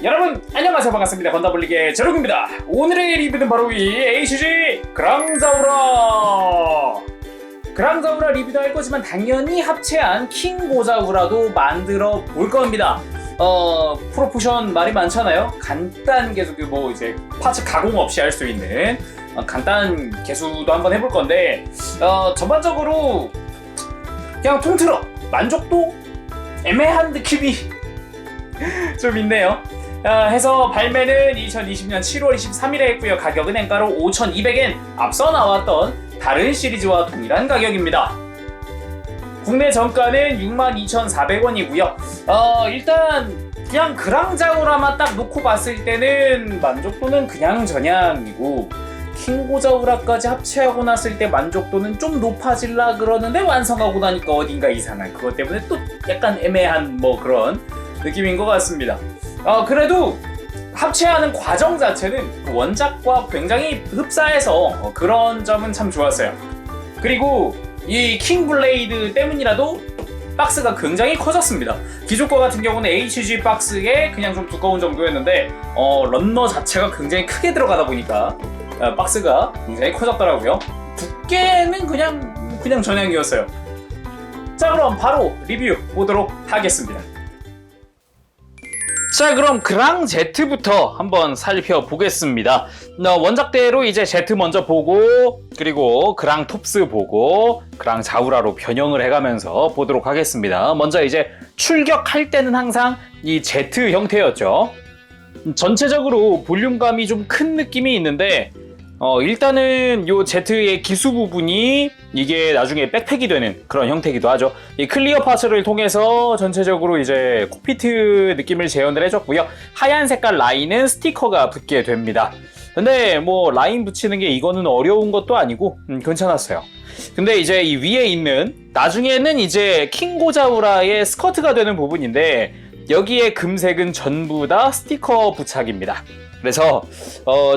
여러분 안녕하세요. 반갑습니다. 건담블릭의 제로입니다. 오늘의 리뷰는 바로 이 HG 그랑자우라 리뷰도 할 거지만 당연히 합체한 킹고자우라도 만들어 볼 겁니다. 프로포션 말이 많잖아요. 간단 개수 뭐 이제 파츠 가공 없이 할 수 있는 간단 개수도 한번 해볼 건데 전반적으로 그냥 통틀어 만족도 애매한 느낌이 좀 있네요. 해서 발매는 2020년 7월 23일에 했고요. 가격은 엔가로 5,200엔, 앞서 나왔던 다른 시리즈와 동일한 가격입니다. 국내 정가는 62,400원이고요. 일단 그냥 그랑자우라만 딱 놓고 봤을 때는 만족도는 그냥 저냥이고, 킹고자우라까지 합체하고 났을 때 만족도는 좀 높아질라 그러는데 완성하고 나니까 어딘가 이상한, 그것 때문에 또 약간 애매한 뭐 그런 느낌인 것 같습니다. 그래도 합체하는 과정 자체는 그 원작과 굉장히 흡사해서 그런 점은 참 좋았어요. 그리고 이 킹블레이드 때문이라도 박스가 굉장히 커졌습니다. 기존 거 같은 경우는 HG 박스에 그냥 좀 두꺼운 정도였는데 런너 자체가 굉장히 크게 들어가다 보니까 박스가 굉장히 커졌더라고요. 두께는 그냥 전향이었어요. 자, 그럼 바로 리뷰 보도록 하겠습니다. 자, 그럼 그랑 Z부터 한번 살펴보겠습니다. 원작대로 이제 Z 먼저 보고, 그리고 그랑 톱스 보고, 그랑 자우라로 변형을 해가면서 보도록 하겠습니다. 먼저 이제 출격할 때는 항상 이 Z 형태였죠. 전체적으로 볼륨감이 좀 큰 느낌이 있는데, 일단은 요 Z의 기수 부분이 이게 나중에 백팩이 되는 그런 형태이기도 하죠. 이 클리어 파츠를 통해서 전체적으로 이제 콕피트 느낌을 재현을 해줬고요. 하얀 색깔 라인은 스티커가 붙게 됩니다. 근데 뭐 라인 붙이는 게 이거는 어려운 것도 아니고 괜찮았어요. 근데 이제 이 위에 있는 나중에는 이제 킹고자우라의 스커트가 되는 부분인데, 여기에 금색은 전부 다 스티커 부착입니다. 그래서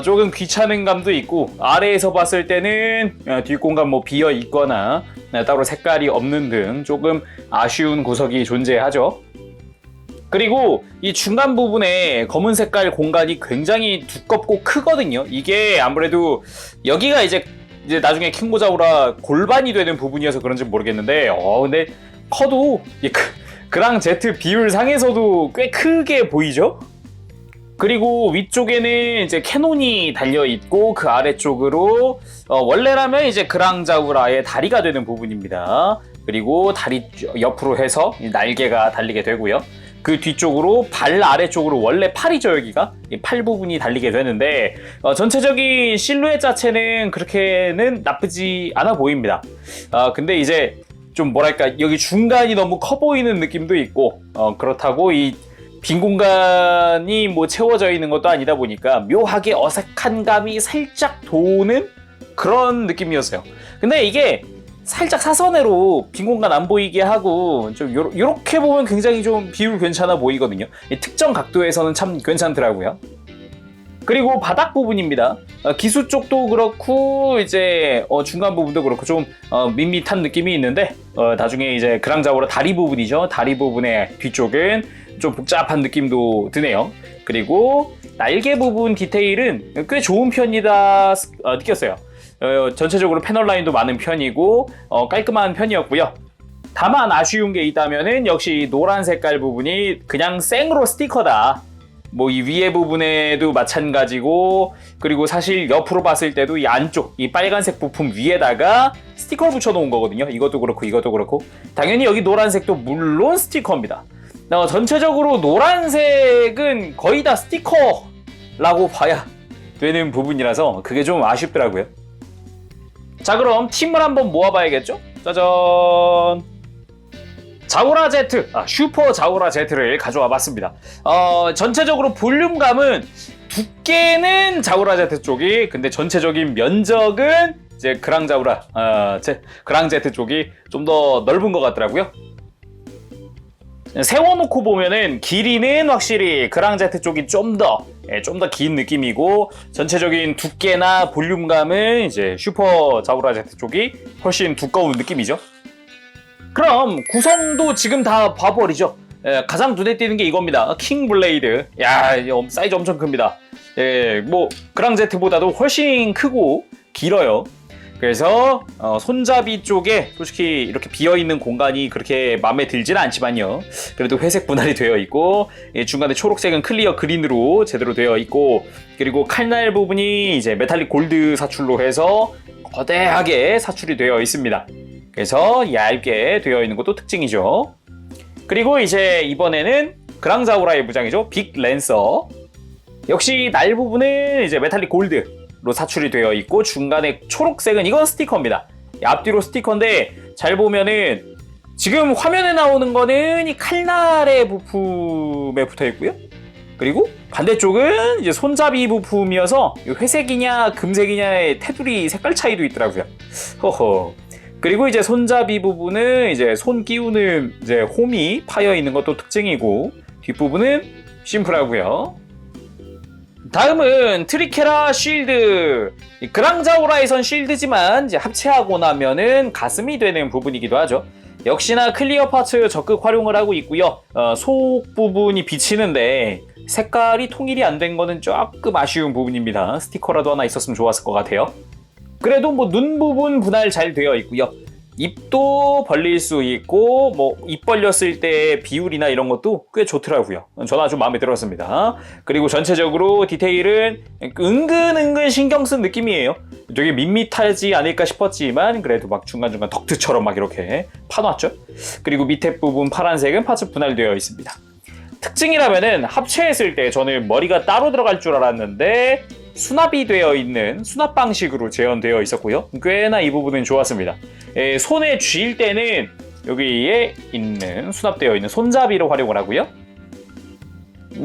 조금 귀찮은 감도 있고, 아래에서 봤을 때는 뒷공간 뭐 비어 있거나 따로 색깔이 없는 등 조금 아쉬운 구석이 존재하죠. 그리고 이 중간 부분에 검은 색깔 공간이 굉장히 두껍고 크거든요. 이게 아무래도 여기가 이제 나중에 킹고자우라 골반이 되는 부분이어서 그런지 모르겠는데, 근데 커도 그랑 Z 비율 상에서도 꽤 크게 보이죠? 그리고 위쪽에는 이제 캐논이 달려있고, 그 아래쪽으로 원래라면 이제 그랑자우라의 다리가 되는 부분입니다. 그리고 다리 옆으로 해서 날개가 달리게 되고요. 그 뒤쪽으로 발 아래쪽으로 원래 팔이죠, 여기가. 이 팔 부분이 달리게 되는데, 전체적인 실루엣 자체는 그렇게는 나쁘지 않아 보입니다. 근데 이제 좀 뭐랄까, 여기 중간이 너무 커 보이는 느낌도 있고, 그렇다고 이 빈 공간이 뭐 채워져 있는 것도 아니다 보니까 묘하게 어색한 감이 살짝 도는 그런 느낌이었어요. 근데 이게 살짝 사선으로 빈 공간 안 보이게 하고 좀 요렇게 보면 굉장히 좀 비율 괜찮아 보이거든요. 특정 각도에서는 참 괜찮더라고요. 그리고 바닥 부분입니다. 기수 쪽도 그렇고 이제 중간 부분도 그렇고 좀 밋밋한 느낌이 있는데, 나중에 이제 그랑자우라 다리 부분이죠. 다리 부분의 뒤쪽은 좀 복잡한 느낌도 드네요. 그리고 날개 부분 디테일은 꽤 좋은 편이다 느꼈어요. 전체적으로 패널 라인도 많은 편이고 깔끔한 편이었고요. 다만 아쉬운 게 있다면은 역시 노란 색깔 부분이 그냥 생으로 스티커다. 뭐 이 위에 부분에도 마찬가지고, 그리고 사실 옆으로 봤을 때도 이 안쪽 이 빨간색 부품 위에다가 스티커를 붙여놓은 거거든요. 이것도 그렇고 이것도 그렇고, 당연히 여기 노란색도 물론 스티커입니다. 전체적으로 노란색은 거의 다 스티커라고 봐야 되는 부분이라서 그게 좀 아쉽더라고요. 자, 그럼 팀을 한번 모아봐야겠죠? 짜잔! 자우라 Z, 슈퍼 자우라 Z를 가져와 봤습니다. 전체적으로 볼륨감은 두께는 자우라 Z 쪽이, 근데 전체적인 면적은 이제 그랑 Z 쪽이 좀 더 넓은 것 같더라고요. 세워놓고 보면은 길이는 확실히 그랑 Z 쪽이 좀 더 긴 느낌이고, 전체적인 두께나 볼륨감은 이제 슈퍼 자우라 Z 쪽이 훨씬 두꺼운 느낌이죠. 그럼 구성도 지금 다 봐버리죠. 가장 눈에 띄는 게 이겁니다. 킹 블레이드. 야, 사이즈 엄청 큽니다. 예, 뭐 그랑 제트보다도 훨씬 크고 길어요. 그래서 손잡이 쪽에 솔직히 이렇게 비어있는 공간이 그렇게 마음에 들지는 않지만요. 그래도 회색 분할이 되어 있고, 중간에 초록색은 클리어 그린으로 제대로 되어 있고, 그리고 칼날 부분이 이제 메탈릭 골드 사출로 해서 거대하게 사출이 되어 있습니다. 그래서 얇게 되어 있는 것도 특징이죠. 그리고 이제 이번에는 그랑자우라의 무장이죠. 빅 랜서. 역시 날 부분은 이제 메탈릭 골드로 사출이 되어 있고, 중간에 초록색은 이건 스티커입니다. 앞뒤로 스티커인데 잘 보면은 지금 화면에 나오는 거는 이 칼날의 부품에 붙어 있고요. 그리고 반대쪽은 이제 손잡이 부품이어서 회색이냐 금색이냐의 테두리 색깔 차이도 있더라고요. 허허. 그리고 이제 손잡이 부분은 이제 손 끼우는 이제 홈이 파여 있는 것도 특징이고, 뒷부분은 심플하고요. 다음은 트리케라 쉴드. 그랑자오라에선 쉴드지만 이제 합체하고 나면은 가슴이 되는 부분이기도 하죠. 역시나 클리어 파츠 적극 활용을 하고 있고요. 속 부분이 비치는데 색깔이 통일이 안 된 거는 조금 아쉬운 부분입니다. 스티커라도 하나 있었으면 좋았을 것 같아요. 그래도 뭐 눈 부분 분할 잘 되어 있고요. 입도 벌릴 수 있고, 뭐 입 벌렸을 때 비율이나 이런 것도 꽤 좋더라고요. 저는 아주 마음에 들었습니다. 그리고 전체적으로 디테일은 은근 신경 쓴 느낌이에요. 되게 밋밋하지 않을까 싶었지만 그래도 막 중간중간 덕트처럼 막 이렇게 파놨죠. 그리고 밑에 부분 파란색은 파츠 분할되어 있습니다. 특징이라면은 합체했을 때 저는 머리가 따로 들어갈 줄 알았는데 수납이 되어 있는 수납 방식으로 재현되어 있었고요. 꽤나 이 부분은 좋았습니다. 손에 쥘 때는 여기에 있는 수납되어 있는 손잡이로 활용을 하고요.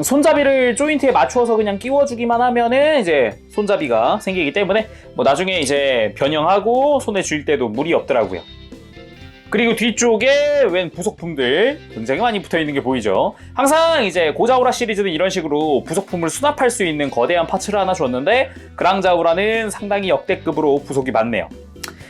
손잡이를 조인트에 맞추어서 그냥 끼워주기만 하면은 이제 손잡이가 생기기 때문에 뭐 나중에 이제 변형하고 손에 쥘 때도 무리 없더라고요. 그리고 뒤쪽에 웬 부속품들 굉장히 많이 붙어있는 게 보이죠. 항상 이제 고자우라 시리즈는 이런 식으로 부속품을 수납할 수 있는 거대한 파츠를 하나 줬는데 그랑자우라는 상당히 역대급으로 부속이 많네요.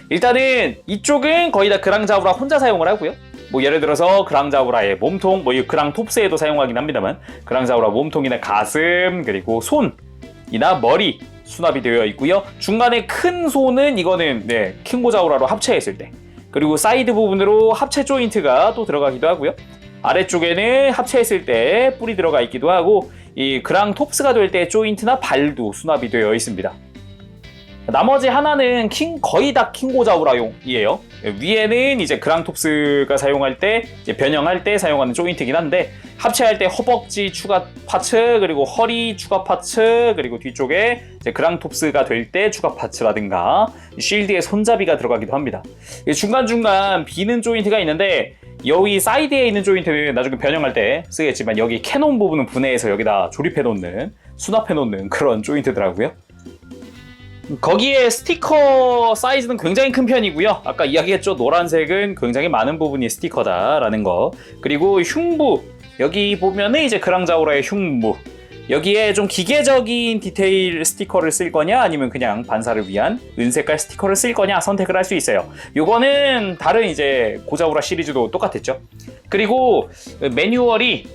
일단은 이쪽은 거의 다 그랑자우라 혼자 사용을 하고요. 뭐 예를 들어서 그랑자우라의 몸통, 뭐 이 그랑톱스에도 사용하긴 합니다만 그랑자우라 몸통이나 가슴, 그리고 손이나 머리 수납이 되어 있고요. 중간에 큰 손은 이거는 킹고자우라로 합체했을 때, 그리고 사이드 부분으로 합체 조인트가 또 들어가기도 하고요. 아래쪽에는 합체했을 때 뿔이 들어가 있기도 하고, 이 그랑 톱스가 될 때 조인트나 발도 수납이 되어 있습니다. 나머지 하나는 거의 다 킹고자우라용이에요. 위에는 이제 그랑 톱스가 사용할 때, 이제 변형할 때 사용하는 조인트긴 한데, 합체할 때 허벅지 추가 파츠, 그리고 허리 추가 파츠, 그리고 뒤쪽에 이제 그랑 톱스가 될 때 추가 파츠라든가 쉴드에 손잡이가 들어가기도 합니다. 중간중간 비는 조인트가 있는데 여기 사이드에 있는 조인트는 나중에 변형할 때 쓰겠지만 여기 캐논 부분은 분해해서 여기다 조립해 놓는, 수납해 놓는 그런 조인트더라고요. 거기에 스티커 사이즈는 굉장히 큰 편이고요. 아까 이야기했죠. 노란색은 굉장히 많은 부분이 스티커다라는 거. 그리고 흉부, 여기 보면은 이제 그랑자오라의 흉부, 여기에 좀 기계적인 디테일 스티커를 쓸 거냐 아니면 그냥 반사를 위한 은색깔 스티커를 쓸 거냐 선택을 할 수 있어요. 요거는 다른 이제 고자우라 시리즈도 똑같았죠. 그리고 매뉴얼이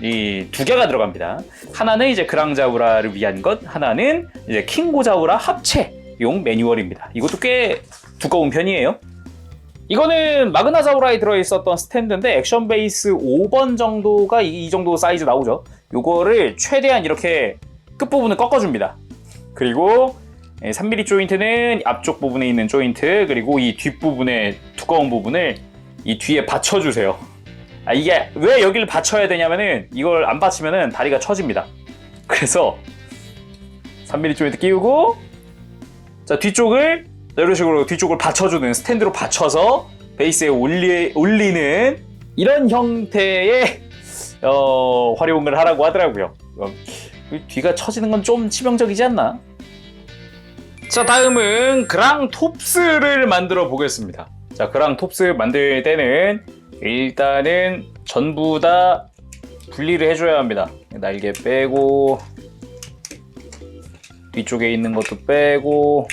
이 두 개가 들어갑니다. 하나는 이제 그랑자우라를 위한 것, 하나는 이제 킹고자우라 합체용 매뉴얼입니다. 이것도 꽤 두꺼운 편이에요. 이거는 마그나자우라에 들어있었던 스탠드인데 액션 베이스 5번 정도가 이 정도 사이즈 나오죠. 요거를 최대한 이렇게 끝부분을 꺾어줍니다. 그리고 3mm 조인트는 앞쪽 부분에 있는 조인트, 그리고 이 뒷부분의 두꺼운 부분을 이 뒤에 받쳐주세요. 이게 왜 여기를 받쳐야 되냐면은 이걸 안 받치면은 다리가 처집니다. 그래서 3mm 조인트 끼우고, 자 뒤쪽을 이런 식으로 뒤쪽을 받쳐주는, 스탠드로 받쳐서 베이스에 올리는 이런 형태의 활용을 하라고 하더라고요. 뒤가 처지는 건 좀 치명적이지 않나? 자, 다음은 그랑 톱스를 만들어 보겠습니다. 자, 그랑 톱스 만들 때는 일단은 전부 다 분리를 해줘야 합니다. 날개 빼고, 뒤쪽에 있는 것도 빼고,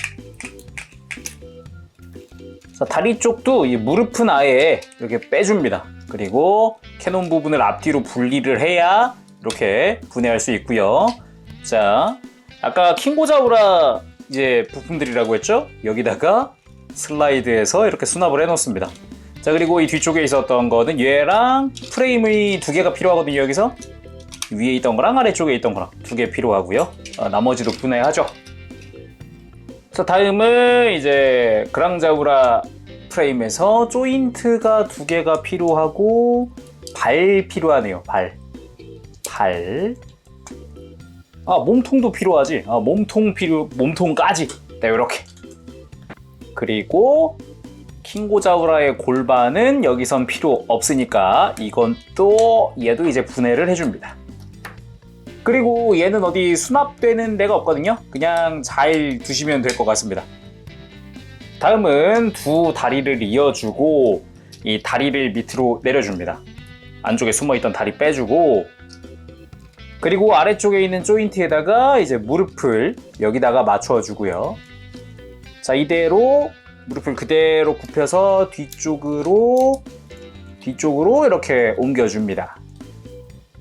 자, 다리 쪽도 이 무릎은 아예 이렇게 빼줍니다. 그리고 캐논 부분을 앞뒤로 분리를 해야 이렇게 분해할 수 있고요. 자, 아까 킹고자우라 이제 부품들이라고 했죠? 여기다가 슬라이드해서 이렇게 수납을 해놓습니다. 자, 그리고 이 뒤쪽에 있었던 거는 얘랑 프레임이 2개가 필요하거든요. 여기서 위에 있던 거랑 아래쪽에 있던 거랑 2개 필요하고요. 나머지도 분해하죠. 자, 다음은 이제 그랑자우라 프레임에서 조인트가 2개가 필요하고 발 필요하네요. 발. 몸통도 필요하지. 몸통까지. 네, 이렇게. 그리고 킹고자우라의 골반은 여기선 필요 없으니까 이건 또 얘도 이제 분해를 해줍니다. 그리고 얘는 어디 수납되는 데가 없거든요. 그냥 잘 두시면 될 것 같습니다. 다음은 2 다리를 이어주고 이 다리를 밑으로 내려줍니다. 안쪽에 숨어있던 다리 빼주고, 그리고 아래쪽에 있는 조인트에다가 이제 무릎을 여기다가 맞춰주고요. 자, 이대로 무릎을 그대로 굽혀서 뒤쪽으로 이렇게 옮겨줍니다.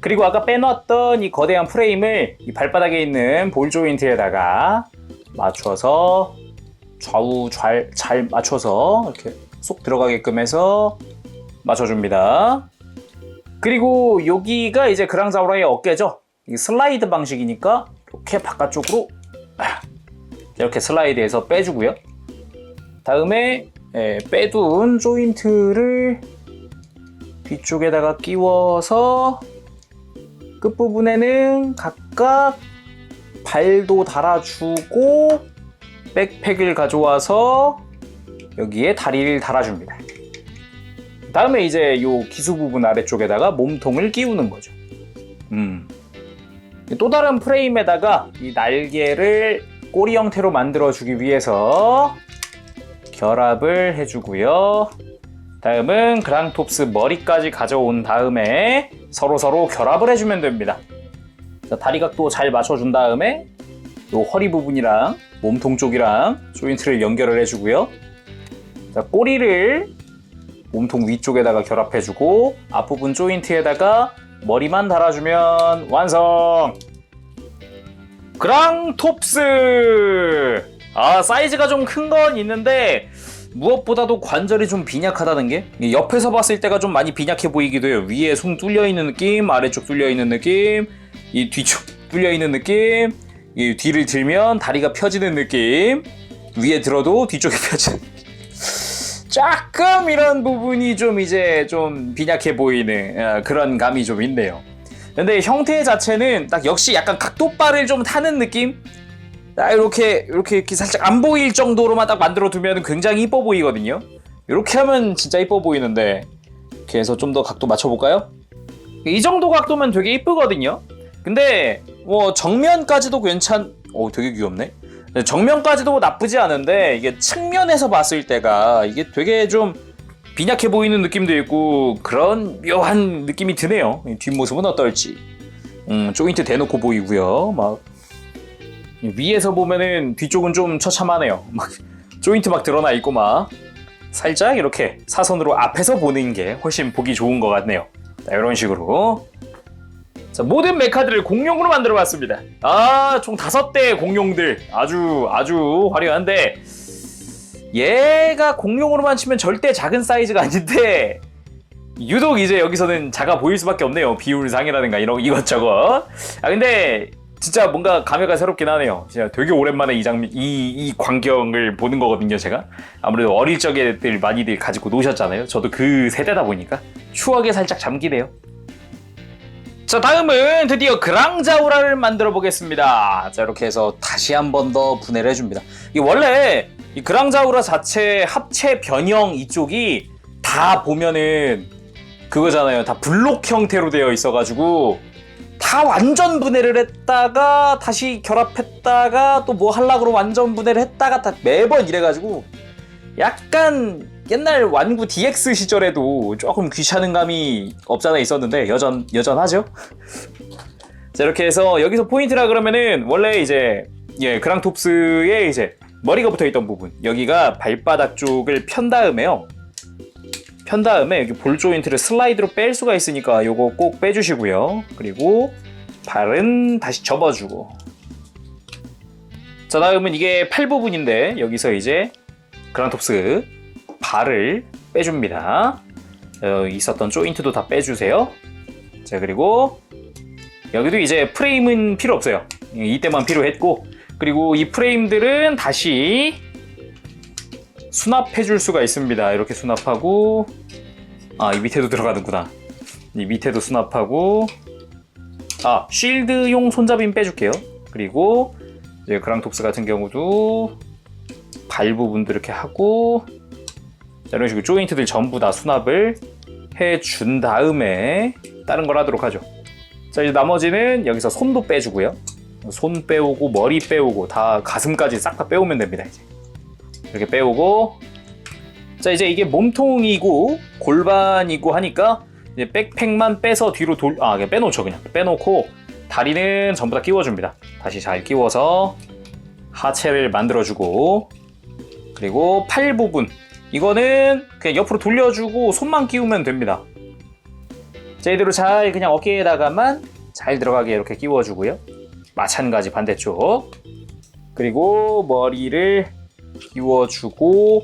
그리고 아까 빼놨던 이 거대한 프레임을 이 발바닥에 있는 볼 조인트에다가 맞춰서 좌우 잘 맞춰서 이렇게 쏙 들어가게끔 해서 맞춰줍니다. 그리고 여기가 이제 그랑자우라의 어깨죠. 이 슬라이드 방식이니까 이렇게 바깥쪽으로 이렇게 슬라이드해서 빼주고요. 다음에 빼둔 조인트를 뒤쪽에다가 끼워서 끝부분에는 각각 발도 달아주고 백팩을 가져와서 여기에 다리를 달아줍니다. 다음에 이제 요 기수 부분 아래쪽에다가 몸통을 끼우는 거죠. 또 다른 프레임에다가 이 날개를 꼬리 형태로 만들어주기 위해서 결합을 해주고요. 다음은 그랑톱스 머리까지 가져온 다음에 서로 결합을 해주면 됩니다. 자, 다리각도 잘 맞춰준 다음에 요 허리 부분이랑 몸통 쪽이랑 조인트를 연결을 해주고요. 자, 꼬리를 몸통 위쪽에다가 결합해주고 앞부분 조인트에다가 머리만 달아주면 완성! 그랑톱스! 사이즈가 좀 큰 건 있는데 무엇보다도 관절이 좀 빈약하다는 게, 옆에서 봤을 때가 좀 많이 빈약해 보이기도 해요. 위에 숭 뚫려있는 느낌, 아래쪽 뚫려있는 느낌, 이 뒤쪽 뚫려있는 느낌, 이 뒤를 들면 다리가 펴지는 느낌, 위에 들어도 뒤쪽이 펴지는 느낌. 조금 이런 부분이 좀 이제 좀 빈약해 보이는 그런 감이 좀 있네요. 근데 형태 자체는 딱 역시 약간 각도바를 좀 타는 느낌? 이렇게 살짝 안 보일 정도로만 딱 만들어 두면 굉장히 이뻐 보이거든요. 이렇게 하면 진짜 이뻐 보이는데, 이렇게 해서 좀 더 각도 맞춰볼까요? 이 정도 각도면 되게 이쁘거든요. 근데 뭐 정면까지도 되게 귀엽네. 정면까지도 나쁘지 않은데 이게 측면에서 봤을 때가 이게 되게 좀 빈약해 보이는 느낌도 있고 그런 묘한 느낌이 드네요. 뒷모습은 어떨지. 조인트 대놓고 보이고요. 막 위에서 보면은 뒤쪽은 좀 처참하네요. 막 조인트 막 드러나 있고 막 살짝 이렇게 사선으로 앞에서 보는 게 훨씬 보기 좋은 것 같네요. 자, 이런 식으로. 자, 모든 메카들을 공룡으로 만들어 봤습니다. 총 5대의 공룡들 아주 화려한데, 얘가 공룡으로만 치면 절대 작은 사이즈가 아닌데 유독 이제 여기서는 작아 보일 수밖에 없네요. 비율상이라든가 이런 이것저것. 근데 진짜 뭔가 감회가 새롭긴 하네요. 진짜 되게 오랜만에 이 광경을 보는 거거든요. 제가 아무래도 어릴 적에들 많이들 가지고 노셨잖아요. 저도 그 세대다 보니까 추억에 살짝 잠기네요. 자, 다음은 드디어 그랑자우라를 만들어 보겠습니다. 자, 이렇게 해서 다시 한 번 더 분해를 해줍니다. 이 원래 이 그랑자우라 자체 합체 변형 이쪽이 다 보면은 그거잖아요. 다 블록 형태로 되어 있어가지고 다 완전 분해를 했다가 다시 결합했다가 또 뭐 하려고 완전 분해를 했다가 다 매번 이래가지고 약간 옛날 완구 DX 시절에도 조금 귀찮은 감이 없잖아 있었는데 여전하죠? 자, 이렇게 해서 여기서 포인트라 그러면은 원래 이제 그랑톱스에 이제 머리가 붙어 있던 부분, 여기가 발바닥 쪽을 편 다음에요. 편 다음에 여기 볼 조인트를 슬라이드로 뺄 수가 있으니까 요거 꼭 빼주시고요. 그리고 발은 다시 접어주고. 자, 다음은 이게 팔 부분인데 여기서 이제 그랑톱스 발을 빼줍니다. 있었던 조인트도 다 빼주세요. 자, 그리고 여기도 이제 프레임은 필요 없어요. 이때만 필요했고, 그리고 이 프레임들은 다시 수납해 줄 수가 있습니다. 이렇게 수납하고, 이 밑에도 들어가는구나. 이 밑에도 수납하고, 쉴드용 손잡이는 빼줄게요. 그리고 이제 그랑톱스 같은 경우도 발 부분도 이렇게 하고, 자, 이런 식으로 조인트들 전부 다 수납을 해준 다음에 다른 걸 하도록 하죠. 자, 이제 나머지는 여기서 손도 빼주고요. 손 빼오고 머리 빼오고 다 가슴까지 싹 다 빼오면 됩니다. 이제 이렇게 빼오고, 자, 이제 이게 몸통이고 골반이고 하니까 이제 백팩만 빼서 뒤로 그냥 빼놓죠. 그냥 빼놓고 다리는 전부 다 끼워줍니다. 다시 잘 끼워서 하체를 만들어주고, 그리고 팔 부분 이거는 그냥 옆으로 돌려주고 손만 끼우면 됩니다. 자, 이대로 잘 그냥 어깨에다가만 잘 들어가게 이렇게 끼워주고요. 마찬가지 반대쪽. 그리고 머리를 끼워주고,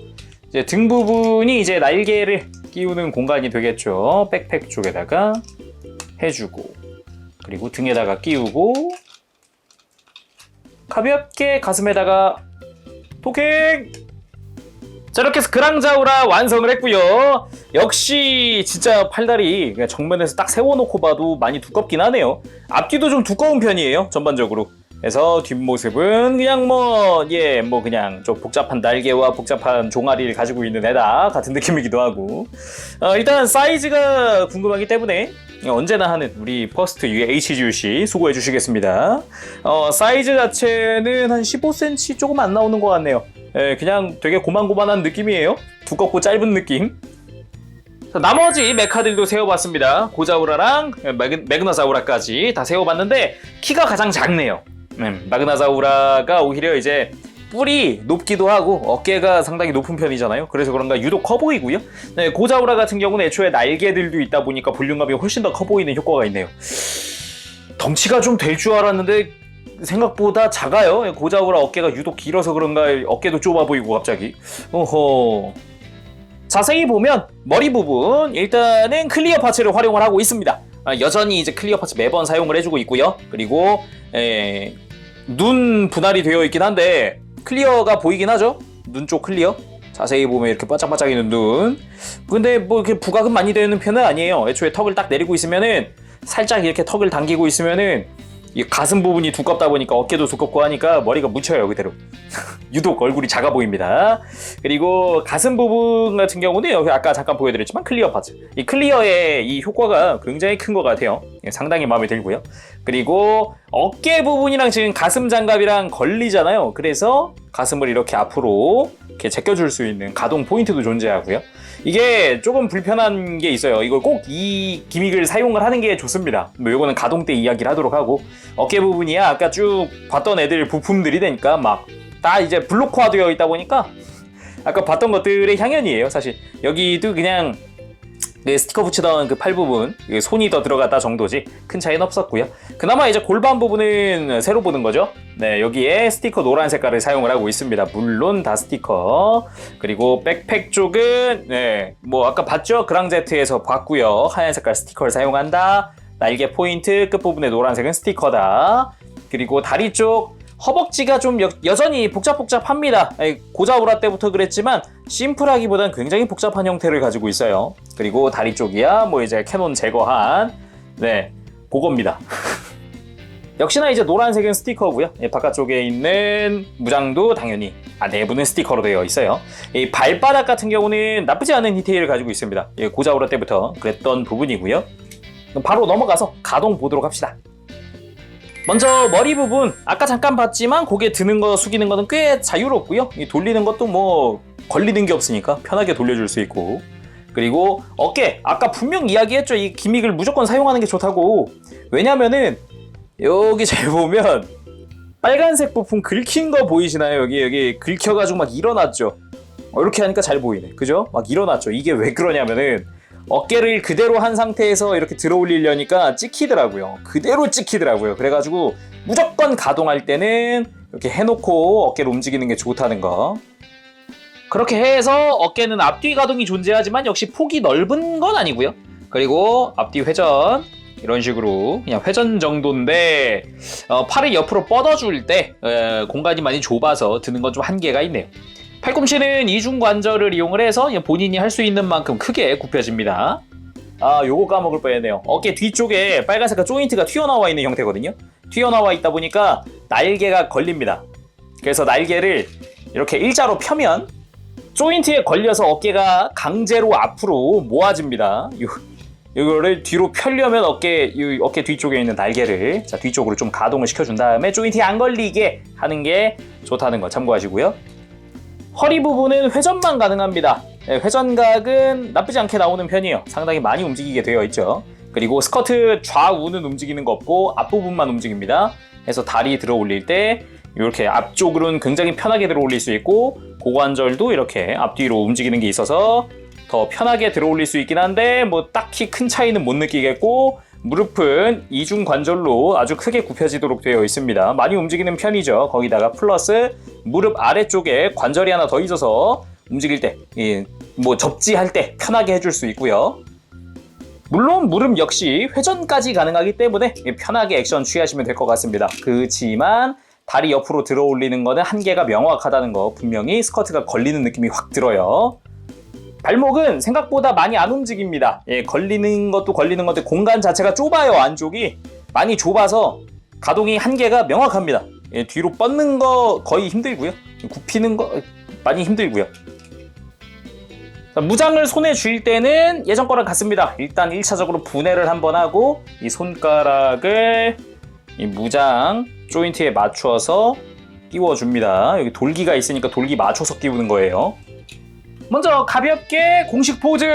이제 등 부분이 이제 날개를 끼우는 공간이 되겠죠. 백팩 쪽에다가 해주고, 그리고 등에다가 끼우고, 가볍게 가슴에다가 토킹! 자, 이렇게 해서 그랑자우라 완성을 했고요. 역시 진짜 팔다리 그냥 정면에서 딱 세워놓고 봐도 많이 두껍긴 하네요. 앞뒤도 좀 두꺼운 편이에요, 전반적으로. 그래서 뒷모습은 그냥 그냥 좀 복잡한 날개와 복잡한 종아리를 가지고 있는 애다 같은 느낌이기도 하고. 일단 사이즈가 궁금하기 때문에 언제나 하는 우리 퍼스트 HGUC 수고해 주시겠습니다. 사이즈 자체는 한 15cm 조금 안 나오는 것 같네요. 그냥 되게 고만고만한 느낌이에요. 두껍고 짧은 느낌. 나머지 메카들도 세워봤습니다. 고자우라랑 매그나자우라까지 다 세워봤는데 키가 가장 작네요. 마그나자우라가 오히려 이제 뿔이 높기도 하고 어깨가 상당히 높은 편이잖아요. 그래서 그런가 유독 커 보이고요. 고자우라 같은 경우는 애초에 날개들도 있다 보니까 볼륨감이 훨씬 더 커 보이는 효과가 있네요. 덩치가 좀 될 줄 알았는데 생각보다 작아요. 고자우라 어깨가 유독 길어서 그런가 어깨도 좁아 보이고 갑자기. 자세히 보면 머리 부분 일단은 클리어 파츠를 활용을 하고 있습니다. 여전히 이제 클리어 파츠 매번 사용을 해주고 있고요. 그리고 눈 분할이 되어 있긴 한데 클리어가 보이긴 하죠. 눈 쪽 클리어. 자세히 보면 이렇게 반짝반짝이는 눈. 근데 뭐 이렇게 부각은 많이 되는 편은 아니에요. 애초에 턱을 딱 내리고 있으면은 살짝 이렇게 턱을 당기고 있으면은 이 가슴 부분이 두껍다 보니까 어깨도 두껍고 하니까 머리가 묻혀요, 그대로. 유독 얼굴이 작아 보입니다. 그리고 가슴 부분 같은 경우는 여기 아까 잠깐 보여드렸지만 클리어 파츠. 이 클리어의 이 효과가 굉장히 큰 것 같아요. 상당히 마음에 들고요. 그리고 어깨 부분이랑 지금 가슴 장갑이랑 걸리잖아요. 그래서 가슴을 이렇게 앞으로 이렇게 제껴줄 수 있는 가동 포인트도 존재하고요. 이게 조금 불편한 게 있어요. 이걸 꼭 이 기믹을 사용을 하는 게 좋습니다. 이거는 가동 때 이야기를 하도록 하고, 어깨 부분이야 아까 쭉 봤던 애들 부품들이 되니까 막 다 이제 블록화 되어 있다 보니까 아까 봤던 것들의 향연이에요. 사실 여기도 그냥 스티커 붙이던 그 팔 부분 손이 더 들어갔다 정도지 큰 차이는 없었고요. 그나마 이제 골반 부분은 새로 보는 거죠. 네, 여기에 스티커 노란 색깔을 사용을 하고 있습니다. 물론 다 스티커. 그리고 백팩 쪽은 뭐 아까 봤죠? 그랑제트에서 봤고요. 하얀 색깔 스티커를 사용한다. 날개 포인트 끝부분의 노란색은 스티커다. 그리고 다리 쪽 허벅지가 좀 여전히 복잡합니다. 고자우라 때부터 그랬지만 심플하기보단 굉장히 복잡한 형태를 가지고 있어요. 그리고 다리 쪽이야 뭐 이제 캐논 제거한 그겁니다. 역시나 이제 노란색은 스티커고요. 바깥쪽에 있는 무장도 당연히 내부는 스티커로 되어 있어요. 이 발바닥 같은 경우는 나쁘지 않은 디테일을 가지고 있습니다. 고자우라 때부터 그랬던 부분이고요. 바로 넘어가서 가동 보도록 합시다. 먼저 머리 부분 아까 잠깐 봤지만 고개 드는 거 숙이는 거는 꽤 자유롭고요. 돌리는 것도 뭐 걸리는 게 없으니까 편하게 돌려줄 수 있고, 그리고 어깨 아까 분명 이야기했죠. 이 기믹을 무조건 사용하는 게 좋다고. 왜냐면은 여기 잘 보면 빨간색 부품 긁힌 거 보이시나요? 여기 긁혀가지고 막 일어났죠. 이렇게 하니까 잘 보이네. 그죠? 막 일어났죠. 이게 왜 그러냐면은 어깨를 그대로 한 상태에서 이렇게 들어 올리려니까 찍히더라고요. 그대로 찍히더라고요. 그래가지고 무조건 가동할 때는 이렇게 해놓고 어깨를 움직이는 게 좋다는 거. 그렇게 해서 어깨는 앞뒤 가동이 존재하지만 역시 폭이 넓은 건 아니고요. 그리고 앞뒤 회전 이런 식으로 그냥 회전 정도인데 팔을 옆으로 뻗어줄 때 공간이 많이 좁아서 드는 건 좀 한계가 있네요. 팔꿈치는 이중 관절을 이용을 해서 본인이 할 수 있는 만큼 크게 굽혀집니다. 아, 요거 까먹을 뻔했네요. 어깨 뒤쪽에 빨간색깔 조인트가 튀어나와 있는 형태거든요. 튀어나와 있다 보니까 날개가 걸립니다. 그래서 날개를 이렇게 일자로 펴면 조인트에 걸려서 어깨가 강제로 앞으로 모아집니다. 이거를 뒤로 펴려면 어깨 뒤쪽에 있는 날개를 뒤쪽으로 좀 가동을 시켜준 다음에 조인트에 안 걸리게 하는 게 좋다는 거 참고하시고요. 허리 부분은 회전만 가능합니다. 회전각은 나쁘지 않게 나오는 편이에요. 상당히 많이 움직이게 되어 있죠. 그리고 스커트 좌우는 움직이는 거 없고 앞부분만 움직입니다. 그래서 다리 들어 올릴 때 이렇게 앞쪽으로는 굉장히 편하게 들어 올릴 수 있고 고관절도 이렇게 앞뒤로 움직이는 게 있어서 더 편하게 들어 올릴 수 있긴 한데 뭐 딱히 큰 차이는 못 느끼겠고 무릎은 이중 관절로 아주 크게 굽혀지도록 되어 있습니다. 많이 움직이는 편이죠. 거기다가 플러스 무릎 아래쪽에 관절이 하나 더 있어서 움직일 때, 뭐 접지할 때 편하게 해줄 수 있고요. 물론 무릎 역시 회전까지 가능하기 때문에 편하게 액션 취하시면 될 것 같습니다. 그렇지만 다리 옆으로 들어 올리는 거는 한계가 명확하다는 거 분명히 스커트가 걸리는 느낌이 확 들어요. 발목은 생각보다 많이 안 움직입니다. 걸리는 것도 걸리는 건데 공간 자체가 좁아요. 안쪽이 많이 좁아서 가동이 한계가 명확합니다. 뒤로 뻗는 거 거의 힘들고요. 굽히는 거 많이 힘들고요. 무장을 손에 쥘 때는 예전 거랑 같습니다. 일단 1차적으로 분해를 한번 하고 이 손가락을 이 무장 조인트에 맞춰서 끼워줍니다. 여기 돌기가 있으니까 돌기 맞춰서 끼우는 거예요. 먼저 가볍게 공식 포즈.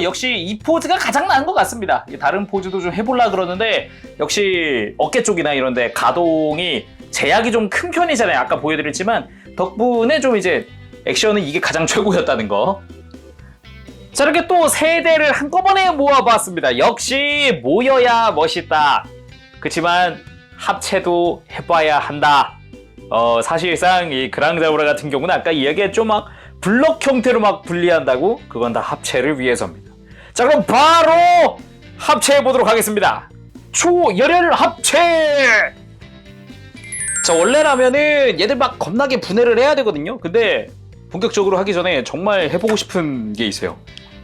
역시 이 포즈가 가장 나은 것 같습니다. 다른 포즈도 좀 해보려고 그러는데 역시 어깨 쪽이나 이런데 가동이 제약이 좀 큰 편이잖아요. 아까 보여드렸지만 덕분에 좀 이제 액션은 이게 가장 최고였다는 거. 자, 이렇게 또 세 대를 한꺼번에 모아봤습니다. 역시 모여야 멋있다. 그렇지만 합체도 해봐야 한다. 사실상 이 그랑자우라 같은 경우는 아까 이야기했죠. 막 블럭 형태로 막 분리한다고? 그건 다 합체를 위해서입니다. 자, 그럼 바로 합체해보도록 하겠습니다. 초열혈 합체! 자, 원래라면은 얘들 막 겁나게 분해를 해야 되거든요. 근데 본격적으로 하기 전에 정말 해보고 싶은 게 있어요.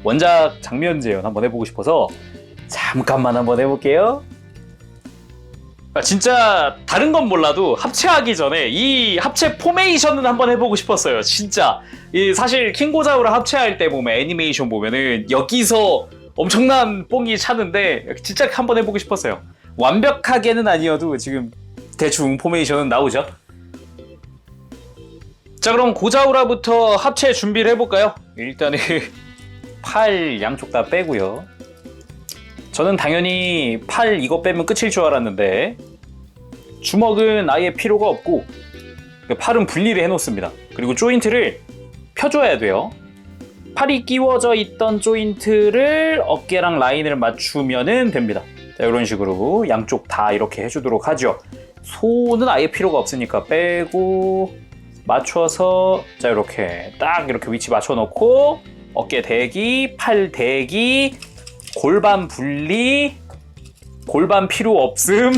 원작 장면 재현 한번 해보고 싶어서 잠깐만 한번 해볼게요. 진짜 다른 건 몰라도 합체하기 전에 이 합체 포메이션은 한번 해보고 싶었어요. 진짜 사실 킹고자우라 합체할 때 보면 애니메이션 보면은 여기서 엄청난 뽕이 차는데 진짜 한번 해보고 싶었어요. 완벽하게는 아니어도 지금 대충 포메이션은 나오죠. 자, 그럼 고자우라부터 합체 준비를 해볼까요? 일단은 팔 양쪽 다 빼고요. 저는 당연히 팔 이거 빼면 끝일 줄 알았는데 주먹은 아예 필요가 없고 팔은 분리를 해놓습니다. 그리고 조인트를 펴줘야 돼요. 팔이 끼워져 있던 조인트를 어깨랑 라인을 맞추면 됩니다. 자, 이런 식으로 양쪽 다 이렇게 해주도록 하죠. 손은 아예 필요가 없으니까 빼고 맞춰서 자, 이렇게 딱 이렇게 위치 맞춰놓고 어깨 대기, 팔 대기, 골반 분리, 골반 필요 없음,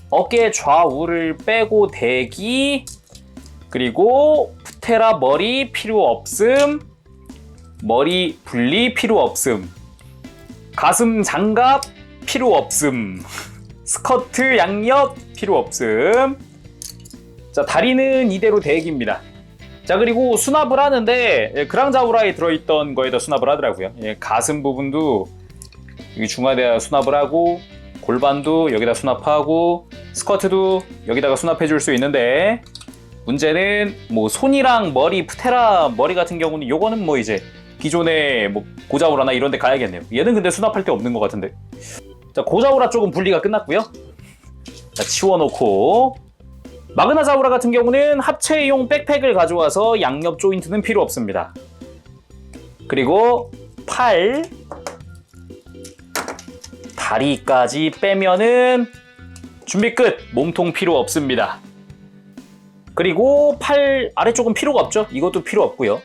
어깨 좌우를 빼고 대기, 그리고 푸테라 머리 필요 없음, 머리 분리 필요 없음, 가슴 장갑 필요 없음, 스커트 양옆 필요 없음. 자, 다리는 이대로 대기입니다. 자, 그리고 수납을 하는데 그랑자우라에 들어있던 거에다 수납을 하더라고요. 가슴 부분도 여기 중앙에다 수납을 하고 골반도 여기다 수납하고 스커트도 여기다가 수납해 줄 수 있는데 문제는 뭐 손이랑 머리, 푸테라 머리 같은 경우는 요거는 뭐 이제 기존의 뭐 고자우라나 이런 데 가야겠네요. 얘는 근데 수납할 데 없는 것 같은데. 자, 고자우라 쪽은 분리가 끝났고요. 자, 치워놓고 마그나자우라 같은 경우는 합체용 백팩을 가져와서 양옆 조인트는 필요 없습니다. 그리고 팔, 다리까지 빼면은 준비 끝! 몸통 필요 없습니다. 그리고 팔 아래쪽은 필요가 없죠? 이것도 필요 없고요.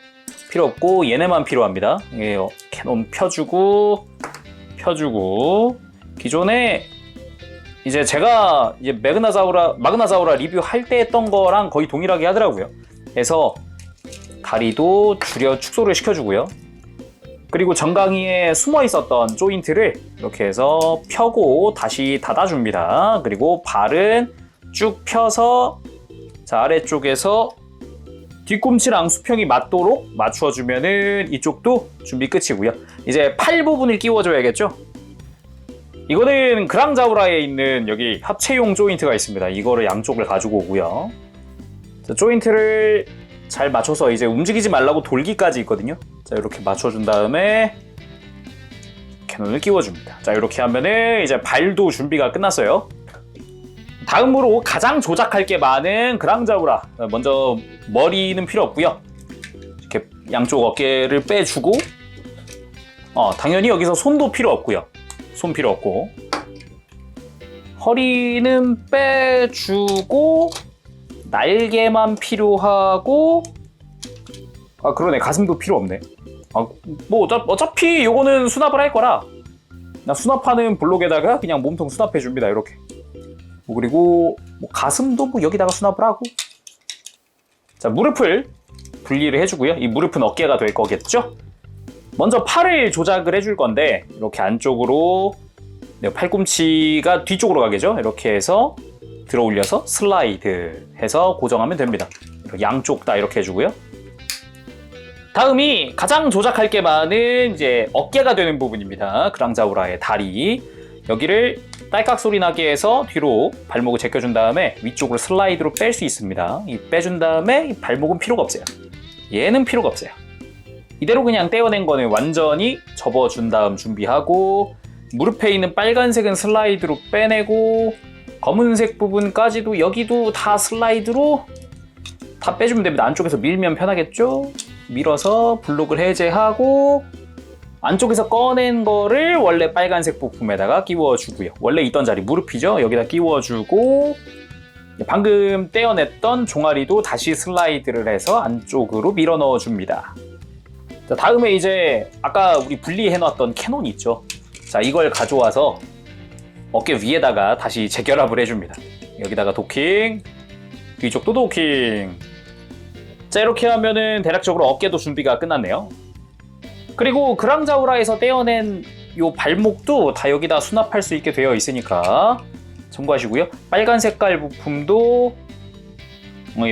필요 없고 얘네만 필요합니다. 캐논 펴주고 기존에 이제 제가 이제 마그나자우라 리뷰할 때 했던 거랑 거의 동일하게 하더라고요. 그래서 다리도 축소를 시켜주고요. 그리고 정강이에 숨어 있었던 조인트를 이렇게 해서 펴고 다시 닫아줍니다. 그리고 발은 쭉 펴서 자, 아래쪽에서 뒤꿈치랑 수평이 맞도록 맞춰주면은 이쪽도 준비 끝이고요. 이제 팔 부분을 끼워줘야겠죠? 이거는 그랑자우라에 있는 여기 합체용 조인트가 있습니다. 이거를 양쪽을 가지고 오고요. 자, 조인트를 잘 맞춰서 이제 움직이지 말라고 돌기까지 있거든요. 자, 이렇게 맞춰준 다음에 캐논을 끼워줍니다. 자, 이렇게 하면은 이제 발도 준비가 끝났어요. 다음으로 가장 조작할 게 많은 그랑자우라. 먼저 머리는 필요 없고요. 이렇게 양쪽 어깨를 빼주고 당연히 여기서 손도 필요 없고요. 손 필요 없고 허리는 빼주고 날개만 필요하고 그러네, 가슴도 필요 없네. 뭐 어차피 요거는 수납을 할 거라 나 수납하는 블록에다가 그냥 몸통 수납해 줍니다. 이렇게 그리고 가슴도 여기다가 수납을 하고 자, 무릎을 분리를 해주고요. 이 무릎은 어깨가 될 거겠죠? 먼저 팔을 조작을 해줄 건데 이렇게 안쪽으로 팔꿈치가 뒤쪽으로 가겠죠? 이렇게 해서 들어 올려서 슬라이드 해서 고정하면 됩니다. 양쪽 다 이렇게 해주고요. 다음이 가장 조작할 게 많은 이제 어깨가 되는 부분입니다. 그랑자우라의 다리. 여기를 딸깍 소리 나게 해서 뒤로 발목을 제껴준 다음에 위쪽으로 슬라이드로 뺄 수 있습니다. 빼준 다음에 이 발목은 필요가 없어요. 얘는 필요가 없어요. 이대로 그냥 떼어낸 거는 완전히 접어준 다음 준비하고 무릎에 있는 빨간색은 슬라이드로 빼내고 검은색 부분까지도 여기도 다 슬라이드로 다 빼주면 됩니다. 안쪽에서 밀면 편하겠죠? 밀어서 블록을 해제하고 안쪽에서 꺼낸 거를 원래 빨간색 부품에다가 끼워주고요. 원래 있던 자리 무릎이죠? 여기다 끼워주고 방금 떼어냈던 종아리도 다시 슬라이드를 해서 안쪽으로 밀어 넣어줍니다. 자, 다음에 이제 아까 우리 분리해놨던 캐논 있죠? 자, 이걸 가져와서 어깨 위에다가 다시 재결합을 해줍니다. 여기다가 도킹, 뒤쪽도 도킹. 자, 이렇게 하면은 대략적으로 어깨도 준비가 끝났네요. 그리고 그랑자우라에서 떼어낸 요 발목도 다 여기다 수납할 수 있게 되어 있으니까 참고하시고요. 빨간 색깔 부품도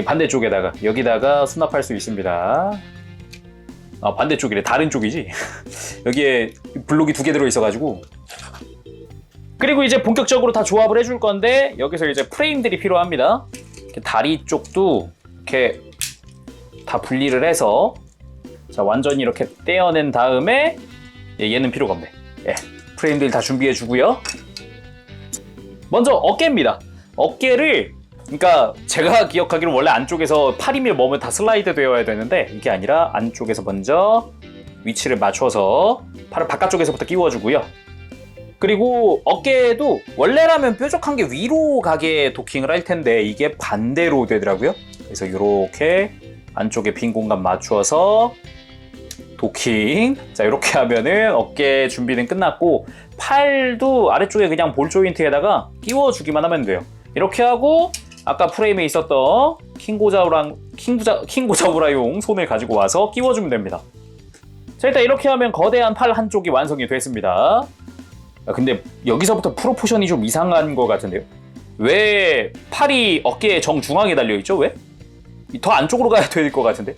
반대쪽에다가 여기다가 수납할 수 있습니다. 반대쪽이래. 다른 쪽이지. 여기에 블록이 2개 들어있어가지고. 그리고 이제 본격적으로 다 조합을 해줄 건데 여기서 이제 프레임들이 필요합니다. 이렇게 다리 쪽도 이렇게 다 분리를 해서 자, 완전히 이렇게 떼어낸 다음에 얘는 필요가 없네. 프레임들 다 준비해 주고요. 먼저 어깨입니다. 어깨를 그러니까 제가 기억하기로 원래 안쪽에서 팔이며 몸을 다 슬라이드 되어야 되는데 이게 아니라 안쪽에서 먼저 위치를 맞춰서 팔을 바깥쪽에서부터 끼워주고요. 그리고 어깨에도 원래라면 뾰족한 게 위로 가게 도킹을 할 텐데 이게 반대로 되더라고요. 그래서 이렇게 안쪽에 빈 공간 맞춰서 도킹. 자, 이렇게 하면은 어깨 준비는 끝났고 팔도 아래쪽에 그냥 볼 조인트에다가 끼워주기만 하면 돼요. 이렇게 하고 아까 프레임에 있었던 킹고자우라용 손을 가지고 와서 끼워주면 됩니다. 자, 일단 이렇게 하면 거대한 팔 한쪽이 완성이 됐습니다. 근데 여기서부터 프로포션이 좀 이상한 것 같은데요. 왜 팔이 어깨의 정중앙에 달려있죠? 왜? 더 안쪽으로 가야 될 것 같은데?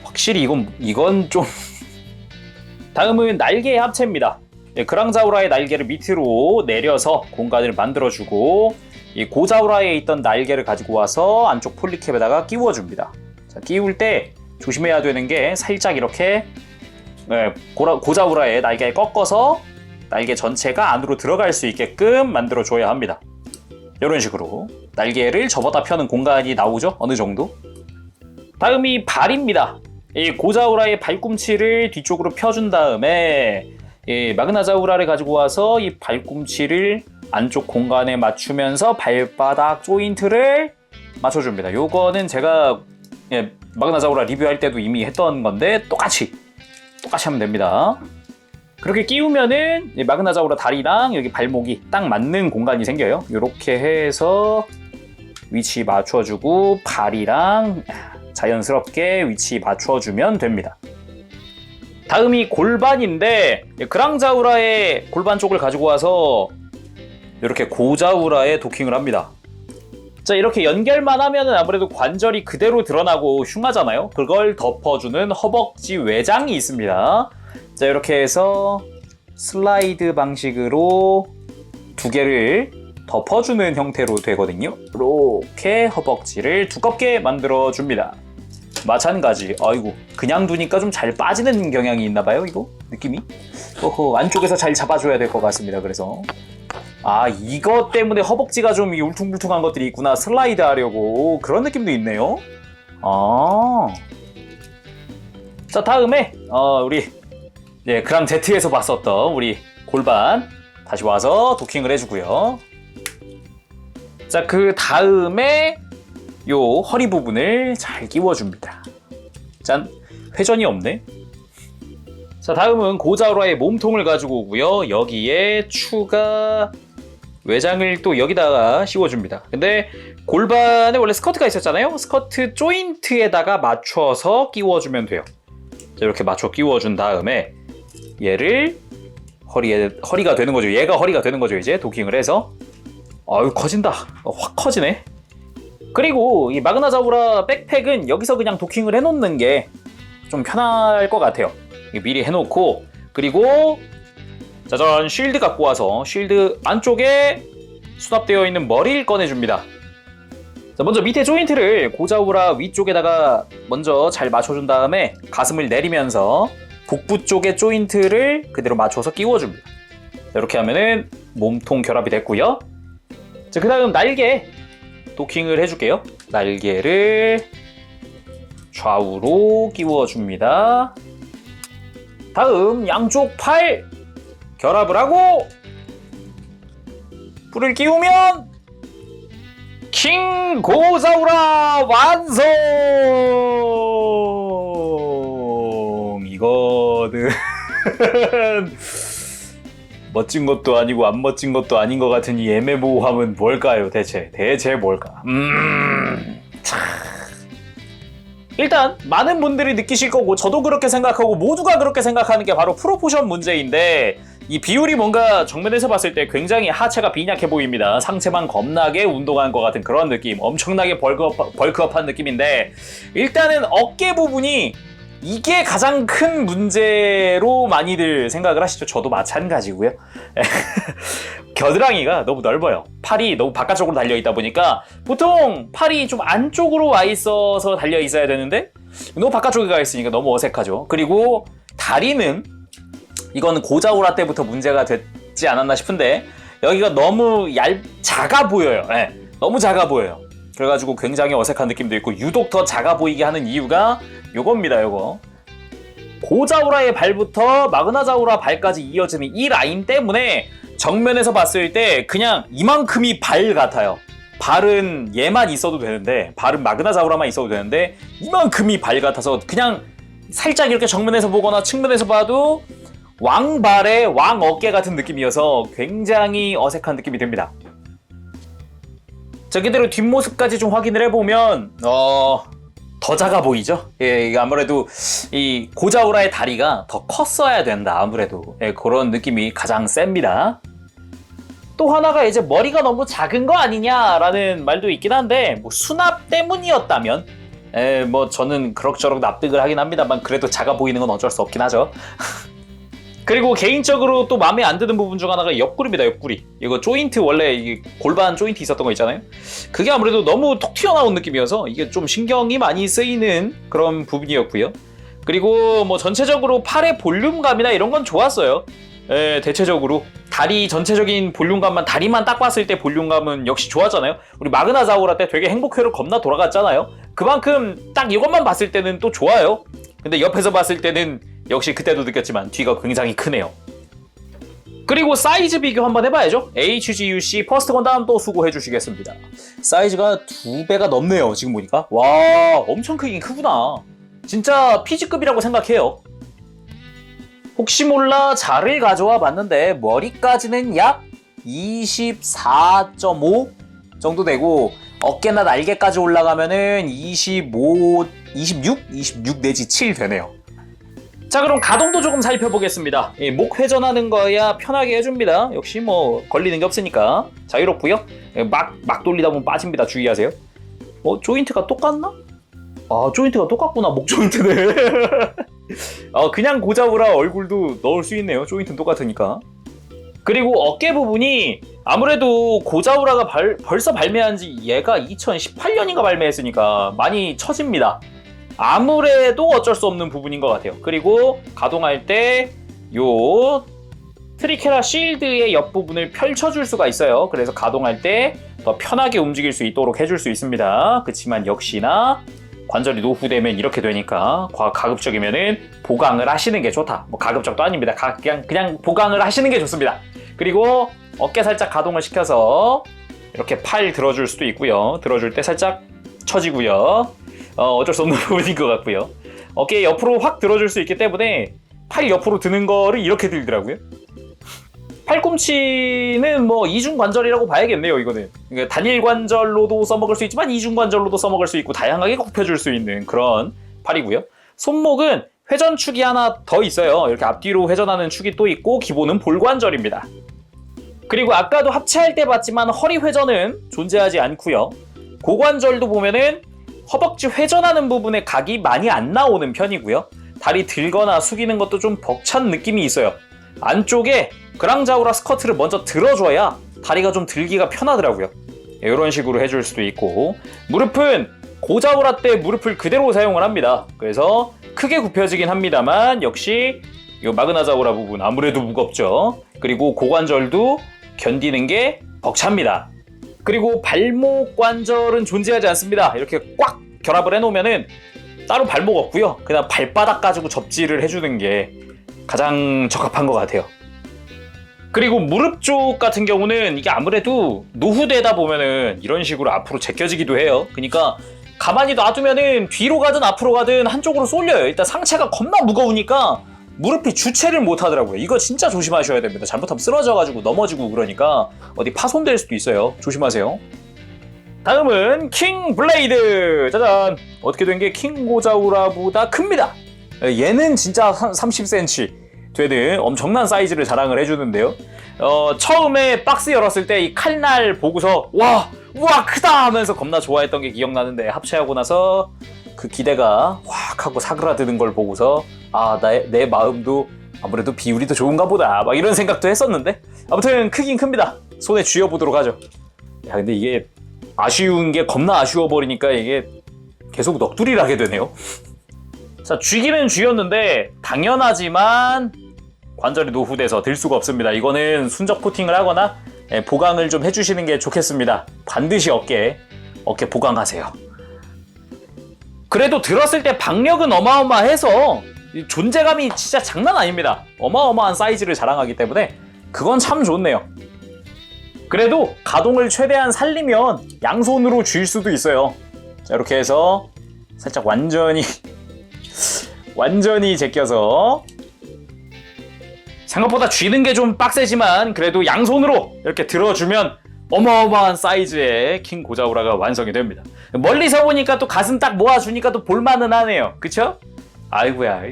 확실히 이건 좀... 다음은 날개의 합체입니다. 그랑자우라의 날개를 밑으로 내려서 공간을 만들어주고 이 고자우라에 있던 날개를 가지고 와서 안쪽 폴리캡에다가 끼워줍니다. 자, 끼울 때 조심해야 되는 게 살짝 이렇게 고자우라의 날개를 꺾어서 날개 전체가 안으로 들어갈 수 있게끔 만들어줘야 합니다. 이런 식으로. 날개를 접었다 펴는 공간이 나오죠. 어느 정도. 다음이 발입니다. 이 고자우라의 발꿈치를 뒤쪽으로 펴준 다음에 이 마그나자우라를 가지고 와서 이 발꿈치를 안쪽 공간에 맞추면서 발바닥 조인트를 맞춰줍니다. 요거는 제가 마그나자우라 리뷰할 때도 이미 했던 건데 똑같이 하면 됩니다. 그렇게 끼우면은 마그나자우라 다리랑 여기 발목이 딱 맞는 공간이 생겨요. 이렇게 해서 위치 맞춰주고 발이랑 자연스럽게 위치 맞춰주면 됩니다. 다음이 골반인데 그랑자우라의 골반 쪽을 가지고 와서 이렇게 고자우라에 도킹을 합니다. 자, 이렇게 연결만 하면 아무래도 관절이 그대로 드러나고 흉하잖아요. 그걸 덮어주는 허벅지 외장이 있습니다. 자, 이렇게 해서 슬라이드 방식으로 두 개를 덮어주는 형태로 되거든요. 이렇게 허벅지를 두껍게 만들어줍니다. 마찬가지. 아이고, 그냥 두니까 좀 잘 빠지는 경향이 있나봐요, 이거? 느낌이? 안쪽에서 잘 잡아줘야 될 것 같습니다, 그래서. 아, 이것 때문에 허벅지가 좀 울퉁불퉁한 것들이 있구나. 슬라이드 하려고. 그런 느낌도 있네요. 아. 자, 다음에, 우리, 그랑 Z에서 봤었던 우리 골반. 다시 와서 도킹을 해주고요. 자, 그 다음에, 요 허리 부분을 잘 끼워줍니다. 짠! 회전이 없네. 자, 다음은 고자우라의 몸통을 가지고 오고요. 여기에 추가 외장을 또 여기다가 씌워줍니다. 근데 골반에 원래 스커트가 있었잖아요. 스커트 조인트에다가 맞춰서 끼워주면 돼요. 자, 이렇게 맞춰 끼워준 다음에 얘를 허리가 되는 거죠. 얘가 허리가 되는 거죠. 이제 도킹을 해서. 아유, 커진다. 확 커지네. 그리고 이 마그나자우라 백팩은 여기서 그냥 도킹을 해놓는 게 좀 편할 것 같아요. 미리 해놓고, 그리고 짜잔, 쉴드 갖고 와서 쉴드 안쪽에 수납되어 있는 머리를 꺼내줍니다. 자, 먼저 밑에 조인트를 고자우라 위쪽에다가 먼저 잘 맞춰준 다음에 가슴을 내리면서 복부 쪽의 조인트를 그대로 맞춰서 끼워줍니다. 자, 이렇게 하면은 몸통 결합이 됐고요. 자, 그 다음 날개 도킹을 해줄게요. 날개를 좌우로 끼워줍니다. 다음 양쪽 팔 결합을 하고 불을 끼우면 킹 고자우라 완성! 이거는 멋진 것도 아니고 안 멋진 것도 아닌 것 같은 이 애매모호함은 뭘까요? 대체 뭘까? 일단 많은 분들이 느끼실 거고 저도 그렇게 생각하고 모두가 그렇게 생각하는 게 바로 프로포션 문제인데, 이 비율이 뭔가 정면에서 봤을 때 굉장히 하체가 빈약해 보입니다. 상체만 겁나게 운동한 것 같은 그런 느낌, 엄청나게 벌크업한 느낌인데, 일단은 어깨 부분이 이게 가장 큰 문제로 많이들 생각을 하시죠. 저도 마찬가지고요. 겨드랑이가 너무 넓어요. 팔이 너무 바깥쪽으로 달려있다 보니까 보통 팔이 좀 안쪽으로 와 있어서 달려 있어야 되는데 너무 바깥쪽에 가 있으니까 너무 어색하죠. 그리고 다리는 이건 고자우라 때부터 문제가 됐지 않았나 싶은데 여기가 너무 작아 보여요. 너무 작아 보여요. 그래가지고 굉장히 어색한 느낌도 있고, 유독 더 작아 보이게 하는 이유가 요겁니다. 요거 고자우라의 발부터 마그나자우라 발까지 이어지는 이 라인 때문에 정면에서 봤을 때 그냥 이만큼이 발 같아요. 발은 얘만 있어도 되는데, 발은 마그나자우라만 있어도 되는데 이만큼이 발 같아서 그냥 살짝 이렇게 정면에서 보거나 측면에서 봐도 왕발의 왕어깨 같은 느낌이어서 굉장히 어색한 느낌이 듭니다. 자, 그대로 뒷모습까지 좀 확인을 해보면 더 작아 보이죠? 이게 아무래도 이 고자우라의 다리가 더 컸어야 된다. 아무래도 그런 느낌이 가장 셉니다. 또 하나가 이제 머리가 너무 작은 거 아니냐라는 말도 있긴 한데, 뭐 수납 때문이었다면 뭐 저는 그럭저럭 납득을 하긴 합니다만 그래도 작아 보이는 건 어쩔 수 없긴 하죠. 그리고 개인적으로 또 마음에 안 드는 부분 중 하나가 옆구리입니다. 옆구리. 이거 조인트, 원래 이 골반 조인트 있었던 거 있잖아요. 그게 아무래도 너무 톡 튀어나온 느낌이어서 이게 좀 신경이 많이 쓰이는 그런 부분이었고요. 그리고 뭐 전체적으로 팔의 볼륨감이나 이런 건 좋았어요. 대체적으로 다리 전체적인 볼륨감만, 다리만 딱 봤을 때 볼륨감은 역시 좋았잖아요. 우리 마그나자우라 때 되게 행복회로 겁나 돌아갔잖아요. 그만큼 딱 이것만 봤을 때는 또 좋아요. 근데 옆에서 봤을 때는 역시 그때도 느꼈지만 뒤가 굉장히 크네요. 그리고 사이즈 비교 한번 해봐야죠. HGUC 퍼스트 건담 또 수고해 주시겠습니다. 사이즈가 2배가 넘네요. 지금 보니까. 와, 엄청 크긴 크구나. 진짜 PG급이라고 생각해요. 혹시 몰라 자를 가져와 봤는데 머리까지는 약 24.5 정도 되고 어깨나 날개까지 올라가면은 26 내지 7 되네요. 자, 그럼 가동도 조금 살펴보겠습니다. 목 회전하는 거야 편하게 해줍니다. 역시 뭐 걸리는 게 없으니까 자유롭고요. 막 돌리다 보면 빠집니다. 주의하세요. 조인트가 똑같나? 아, 조인트가 똑같구나. 목 조인트는. 그냥 고자우라 얼굴도 넣을 수 있네요. 조인트는 똑같으니까. 그리고 어깨 부분이 아무래도 고자우라가 벌써 발매한 지 얘가 2018년인가 발매했으니까 많이 처집니다. 아무래도 어쩔 수 없는 부분인 것 같아요. 그리고 가동할 때 요 트리케라 실드의 옆부분을 펼쳐줄 수가 있어요. 그래서 가동할 때 더 편하게 움직일 수 있도록 해줄 수 있습니다. 그렇지만 역시나 관절이 노후되면 이렇게 되니까 가급적이면은 보강을 하시는 게 좋다. 뭐 가급적도 아닙니다. 그냥 보강을 하시는 게 좋습니다. 그리고 어깨 살짝 가동을 시켜서 이렇게 팔 들어줄 수도 있고요. 들어줄 때 살짝 처지고요. 어쩔 수 없는 부분인 것 같고요. 어깨 옆으로 확 들어줄 수 있기 때문에 팔 옆으로 드는 거를 이렇게 들더라고요. 팔꿈치는 뭐 이중관절이라고 봐야겠네요. 이거는 그러니까 단일 관절로도 써먹을 수 있지만 이중관절로도 써먹을 수 있고 다양하게 굽혀줄 수 있는 그런 팔이고요. 손목은 회전축이 하나 더 있어요. 이렇게 앞뒤로 회전하는 축이 또 있고 기본은 볼관절입니다. 그리고 아까도 합체할 때 봤지만 허리 회전은 존재하지 않고요. 고관절도 보면은 허벅지 회전하는 부분에 각이 많이 안 나오는 편이고요. 다리 들거나 숙이는 것도 좀 벅찬 느낌이 있어요. 안쪽에 그랑자우라 스커트를 먼저 들어줘야 다리가 좀 들기가 편하더라고요. 이런 식으로 해줄 수도 있고, 무릎은 고자우라 때 무릎을 그대로 사용을 합니다. 그래서 크게 굽혀지긴 합니다만 역시 이 마그나자우라 부분 아무래도 무겁죠. 그리고 고관절도 견디는 게 벅찹니다. 그리고 발목 관절은 존재하지 않습니다. 이렇게 꽉 결합을 해놓으면은 따로 발목 없고요. 그냥 발바닥 가지고 접지를 해주는 게 가장 적합한 것 같아요. 그리고 무릎 쪽 같은 경우는 이게 아무래도 노후되다 보면은 이런 식으로 앞으로 제껴지기도 해요. 그러니까 가만히 놔두면은 뒤로 가든 앞으로 가든 한쪽으로 쏠려요. 일단 상체가 겁나 무거우니까 무릎이 주체를 못 하더라고요. 이거 진짜 조심하셔야 됩니다. 잘못하면 쓰러져가지고 넘어지고 그러니까 어디 파손될 수도 있어요. 조심하세요. 다음은 킹 블레이드. 짜잔. 어떻게 된 게 킹 고자우라보다 큽니다. 얘는 진짜 30cm 되는 엄청난 사이즈를 자랑을 해주는데요. 처음에 박스 열었을 때 이 칼날 보고서 우와 크다 하면서 겁나 좋아했던 게 기억나는데 합체하고 나서 그 기대가 확 하고 사그라드는 걸 보고서 내 마음도 아무래도 비율이 더 좋은가 보다 막 이런 생각도 했었는데 아무튼 크긴 큽니다. 손에 쥐어보도록 하죠. 야, 근데 이게 아쉬운 게 겁나 아쉬워버리니까 이게 계속 넋두리를 하게 되네요. 자, 쥐기는 쥐었는데 당연하지만 관절이 노후돼서 들 수가 없습니다. 이거는 순적 코팅을 하거나 보강을 좀 해주시는 게 좋겠습니다. 반드시 어깨 보강하세요. 그래도 들었을 때 박력은 어마어마해서 존재감이 진짜 장난 아닙니다. 어마어마한 사이즈를 자랑하기 때문에 그건 참 좋네요. 그래도 가동을 최대한 살리면 양손으로 쥘 수도 있어요. 자, 이렇게 해서 살짝 완전히 제껴서 생각보다 쥐는 게 좀 빡세지만 그래도 양손으로 이렇게 들어주면 어마어마한 사이즈의 킹 고자우라가 완성이 됩니다. 멀리서 보니까 또 가슴 딱 모아주니까 또 볼만은 하네요. 그쵸? 아이고야.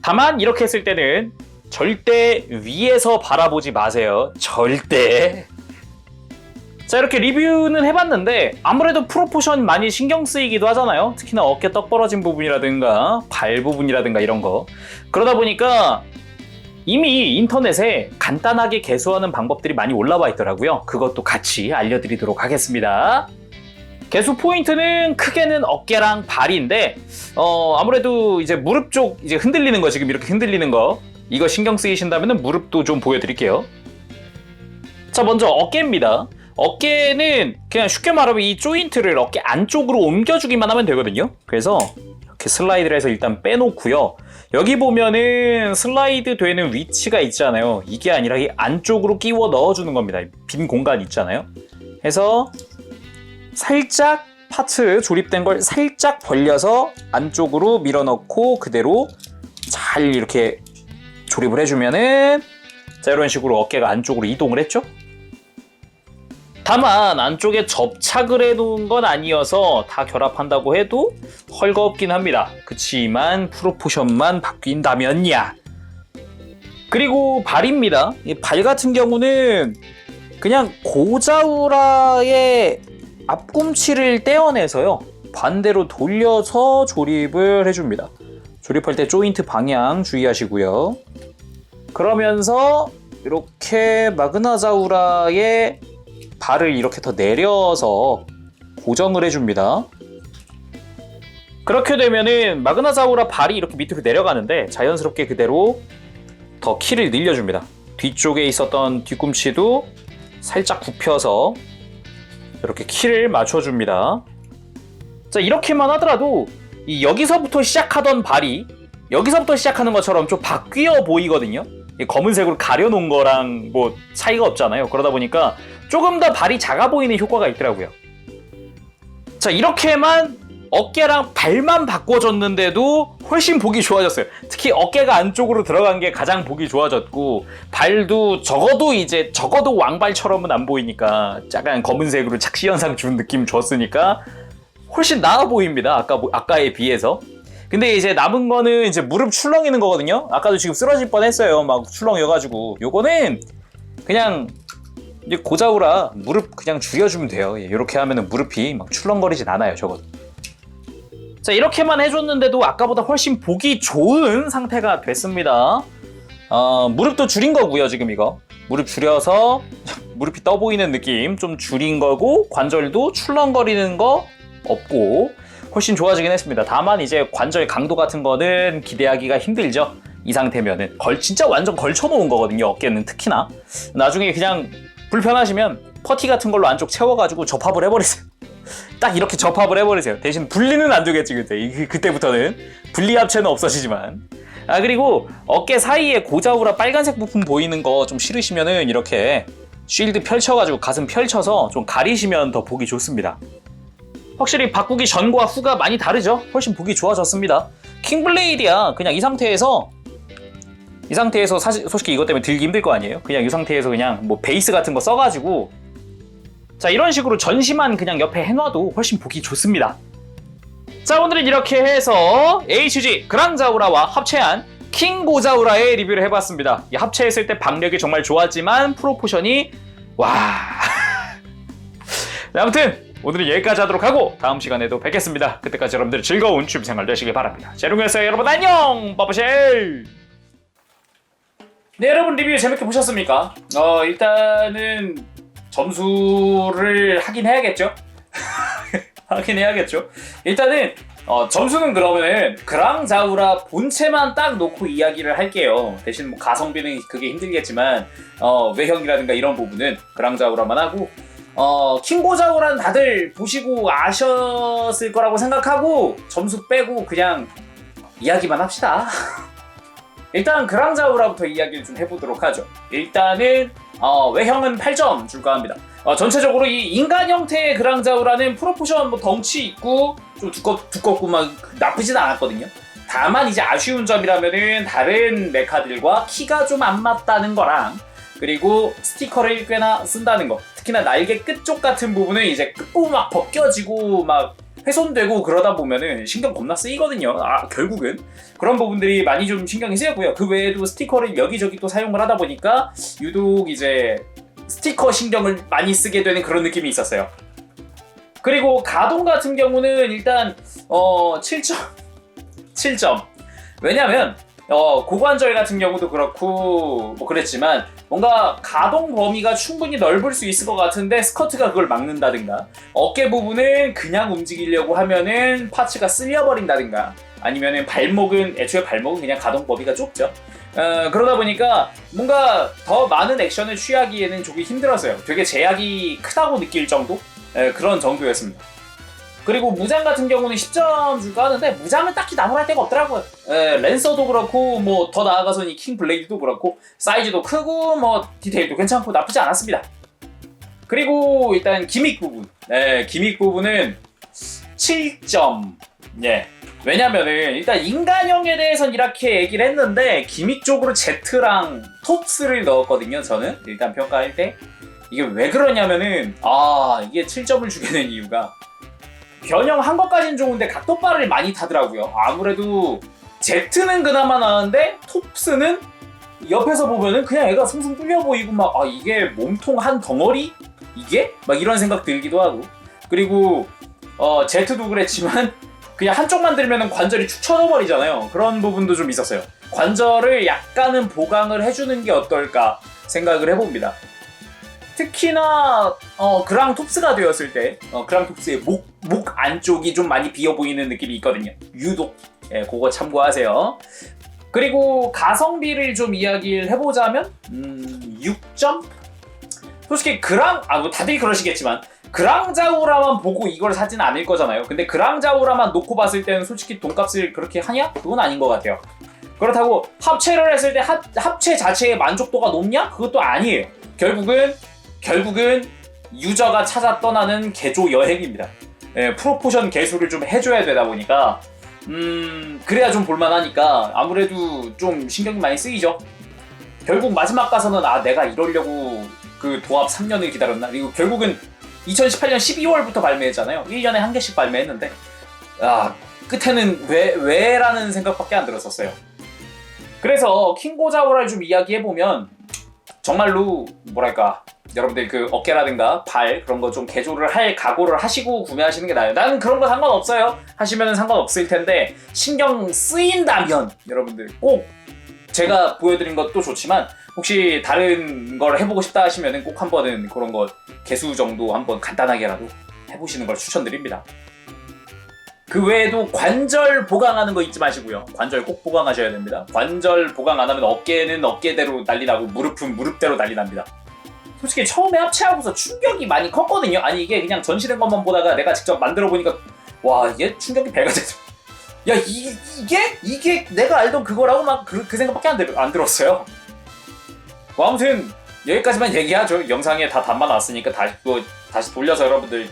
다만 이렇게 했을 때는 절대 위에서 바라보지 마세요. 절대. 자, 이렇게 리뷰는 해봤는데 아무래도 프로포션 많이 신경 쓰이기도 하잖아요. 특히나 어깨 떡 벌어진 부분이라든가 발 부분이라든가 이런 거. 그러다 보니까 이미 인터넷에 간단하게 개수하는 방법들이 많이 올라와 있더라고요. 그것도 같이 알려드리도록 하겠습니다. 개수 포인트는 크게는 어깨랑 발인데 아무래도 이제 무릎 쪽 이제 흔들리는 거 지금 이렇게 흔들리는 거 이거 신경 쓰이신다면 무릎도 좀 보여드릴게요. 자, 먼저 어깨입니다. 어깨는 그냥 쉽게 말하면 이 조인트를 어깨 안쪽으로 옮겨주기만 하면 되거든요. 그래서 이렇게 슬라이드를 해서 일단 빼놓고요. 여기 보면은 슬라이드 되는 위치가 있잖아요. 이게 아니라 이 안쪽으로 끼워 넣어주는 겁니다. 빈 공간 있잖아요. 해서 살짝 파츠 조립된 걸 살짝 벌려서 안쪽으로 밀어넣고 그대로 잘 이렇게 조립을 해주면은 자, 이런 식으로 어깨가 안쪽으로 이동을 했죠. 다만 안쪽에 접착을 해놓은 건 아니어서 다 결합한다고 해도 헐겁긴 합니다. 그치만 프로포션만 바뀐다면야. 그리고 발입니다. 이 발 같은 경우는 그냥 고자우라의 앞꿈치를 떼어내서요, 반대로 돌려서 조립을 해줍니다. 조립할 때 조인트 방향 주의하시고요. 그러면서 이렇게 마그나자우라의 발을 이렇게 더 내려서 고정을 해줍니다. 그렇게 되면은 마그나자우라 발이 이렇게 밑으로 내려가는데 자연스럽게 그대로 더 키를 늘려줍니다. 뒤쪽에 있었던 뒤꿈치도 살짝 굽혀서 이렇게 키를 맞춰줍니다. 자, 이렇게만 하더라도 여기서부터 시작하던 발이 여기서부터 시작하는 것처럼 좀 바뀌어 보이거든요. 검은색으로 가려놓은 거랑 뭐 차이가 없잖아요. 그러다 보니까 조금 더 발이 작아 보이는 효과가 있더라고요. 자, 이렇게만 어깨랑 발만 바꿔줬는데도 훨씬 보기 좋아졌어요. 특히 어깨가 안쪽으로 들어간 게 가장 보기 좋아졌고, 발도 적어도 왕발처럼은 안 보이니까 약간 검은색으로 착시 현상 준 느낌 줬으니까 훨씬 나아 보입니다. 아까에 비해서. 근데 이제 남은 거는 이제 무릎 출렁이는 거거든요. 아까도 지금 쓰러질 뻔했어요. 막 출렁여가지고. 요거는 그냥 이제 고자우라 무릎 그냥 줄여주면 돼요. 이렇게 하면은 무릎이 막 출렁거리진 않아요. 적어도. 자, 이렇게만 해줬는데도 아까보다 훨씬 보기 좋은 상태가 됐습니다. 무릎도 줄인 거고요. 지금 이거 무릎 줄여서 무릎이 떠 보이는 느낌 좀 줄인 거고, 관절도 출렁거리는 거 없고 훨씬 좋아지긴 했습니다. 다만 이제 관절 강도 같은 거는 기대하기가 힘들죠. 이 상태면은 진짜 완전 걸쳐놓은 거거든요. 어깨는 특히나. 나중에 그냥 불편하시면 퍼티 같은 걸로 안쪽 채워가지고 접합을 해버리세요. 딱 이렇게 접합을 해버리세요. 대신 분리는 안 되겠지. 그때부터는 분리 합체는 없어지지만. 그리고 어깨 사이에 고자우라 빨간색 부품 보이는 거 좀 싫으시면은 이렇게 쉴드 펼쳐가지고 가슴 펼쳐서 좀 가리시면 더 보기 좋습니다. 확실히 바꾸기 전과 후가 많이 다르죠? 훨씬 보기 좋아졌습니다. 킹블레이드야 그냥 이 상태에서 사실 솔직히 이것 때문에 들기 힘들 거 아니에요? 그냥 이 상태에서 그냥 뭐 베이스 같은 거 써가지고 자, 이런 식으로 전시만 그냥 옆에 해놔도 훨씬 보기 좋습니다. 자, 오늘은 이렇게 해서 HG 그랑자우라와 합체한 킹고자우라의 리뷰를 해봤습니다. 이 합체했을 때 박력이 정말 좋았지만 프로포션이 아무튼 오늘은 여기까지 하도록 하고 다음 시간에도 뵙겠습니다. 그때까지 여러분들 즐거운 취미생활 되시길 바랍니다. 제롱이었어요. 여러분 안녕! 빠빠쉘! 네, 여러분 리뷰 재밌게 보셨습니까? 일단은 점수를 하긴 해야겠죠? 하긴 해야겠죠? 일단은 점수는 그러면은 그랑자우라 본체만 딱 놓고 이야기를 할게요. 대신 뭐 가성비는 그게 힘들겠지만 외형이라든가 이런 부분은 그랑자우라만 하고 킹고자우라는 다들 보시고 아셨을 거라고 생각하고 점수 빼고 그냥 이야기만 합시다. 일단 그랑자우라부터 이야기를 좀 해보도록 하죠. 일단은 외형은 8점 줄까 합니다. 전체적으로 이 인간 형태의 그랑자우라는 프로포션 뭐 덩치 있고 좀 두껍고 막 나쁘진 않았거든요. 다만 이제 아쉬운 점이라면은 다른 메카들과 키가 좀 안 맞다는 거랑, 그리고 스티커를 꽤나 쓴다는 거. 특히나 날개 끝쪽 같은 부분은 이제 끝부분 막 벗겨지고 막 훼손되고 그러다 보면은 신경 겁나 쓰이거든요. 결국은 그런 부분들이 많이 좀 신경이 쓰였고요. 그 외에도 스티커를 여기저기 또 사용을 하다 보니까 유독 이제 스티커 신경을 많이 쓰게 되는 그런 느낌이 있었어요. 그리고 가동 같은 경우는 일단 7점. 왜냐면 고관절 같은 경우도 그렇고 뭐 그랬지만 뭔가 가동 범위가 충분히 넓을 수 있을 것 같은데 스커트가 그걸 막는다든가, 어깨 부분은 그냥 움직이려고 하면은 파츠가 쓸려버린다든가, 아니면은 애초에 발목은 그냥 가동 범위가 좁죠. 그러다 보니까 뭔가 더 많은 액션을 취하기에는 조금 힘들었어요. 되게 제약이 크다고 느낄 정도? 그런 정도였습니다. 그리고 무장 같은 경우는 10점 줄까 하는데 무장은 딱히 나무랄 데가 없더라고요. 랜서도 그렇고 뭐 더 나아가서는 이 킹 블레이드도 그렇고 사이즈도 크고 뭐 디테일도 괜찮고 나쁘지 않았습니다. 그리고 일단 기믹 부분, 기믹 부분은 7점. 왜냐면은 일단 인간형에 대해서는 이렇게 얘기를 했는데 기믹 쪽으로 Z랑 톱스를 넣었거든요. 저는 일단 평가할 때 이게 왜 그러냐면은 이게 7점을 주게 된 이유가 변형한 것까지는 좋은데 각도발을 많이 타더라고요. 아무래도 Z는 그나마 나은데 톱스는 옆에서 보면은 그냥 애가 숭숭 뚫려 보이고 막 이게 몸통 한 덩어리? 이게? 막 이런 생각 들기도 하고. 그리고 Z도 그랬지만 그냥 한쪽만 들면은 관절이 축 처져버리잖아요. 그런 부분도 좀 있었어요. 관절을 약간은 보강을 해주는 게 어떨까 생각을 해봅니다. 특히나 그랑 톱스가 되었을 때 그랑 톱스의 목 안쪽이 좀 많이 비어 보이는 느낌이 있거든요. 유독 그거 참고하세요. 그리고 가성비를 좀 이야기를 해보자면 6점? 솔직히 뭐 다들 그러시겠지만 그랑자우라만 보고 이걸 사진 않을 거잖아요. 근데 그랑자우라만 놓고 봤을 때는 솔직히 돈값을 그렇게 하냐? 그건 아닌 것 같아요. 그렇다고 합체를 했을 때 합체 자체의 만족도가 높냐? 그것도 아니에요. 결국은 유저가 찾아 떠나는 개조 여행입니다. 프로포션 개수를 좀 해줘야 되다 보니까 그래야 좀 볼만하니까 아무래도 좀 신경이 많이 쓰이죠. 결국 마지막 가서는 내가 이러려고 그 도합 3년을 기다렸나? 그리고 결국은 2018년 12월부터 발매했잖아요. 1년에 한 개씩 발매했는데 끝에는 왜라는 생각밖에 안 들었었어요. 그래서 킹고자오라를 좀 이야기해보면 정말로 뭐랄까 여러분들 그 어깨라든가 발 그런 거 좀 개조를 할 각오를 하시고 구매하시는 게 나아요. 나는 그런 거 상관없어요. 하시면은 상관없을 텐데 신경 쓰인다면 여러분들 꼭 제가 보여드린 것도 좋지만 혹시 다른 걸 해보고 싶다 하시면은 꼭 한번은 그런 거 개수 정도 한번 간단하게라도 해보시는 걸 추천드립니다. 그 외에도 관절 보강하는 거 잊지 마시고요. 관절 꼭 보강하셔야 됩니다. 관절 보강 안 하면 어깨는 어깨대로 난리 나고 무릎은 무릎대로 난리 납니다. 솔직히 처음에 합체하고서 충격이 많이 컸거든요. 아니 이게 그냥 전시된 것만 보다가 내가 직접 만들어 보니까 와 이게 충격이 배가 되죠. 야 이게 내가 알던 그거라고 막 그 생각밖에 안 들었어요. 뭐 아무튼 여기까지만 얘기하죠. 영상에 다 담아놨으니까 다시 돌려서 여러분들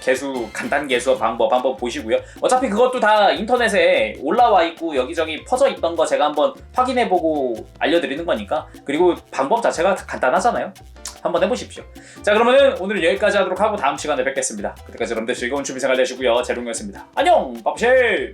간단 개수 방법 한번 보시고요. 어차피 그것도 다 인터넷에 올라와 있고 여기저기 퍼져 있던 거 제가 한번 확인해보고 알려드리는 거니까. 그리고 방법 자체가 간단하잖아요. 한번 해보십시오. 자 그러면은 오늘은 여기까지 하도록 하고 다음 시간에 뵙겠습니다. 그때까지 여러분들 즐거운 취미생활 되시고요. 재롱이었습니다. 안녕! 빠프실!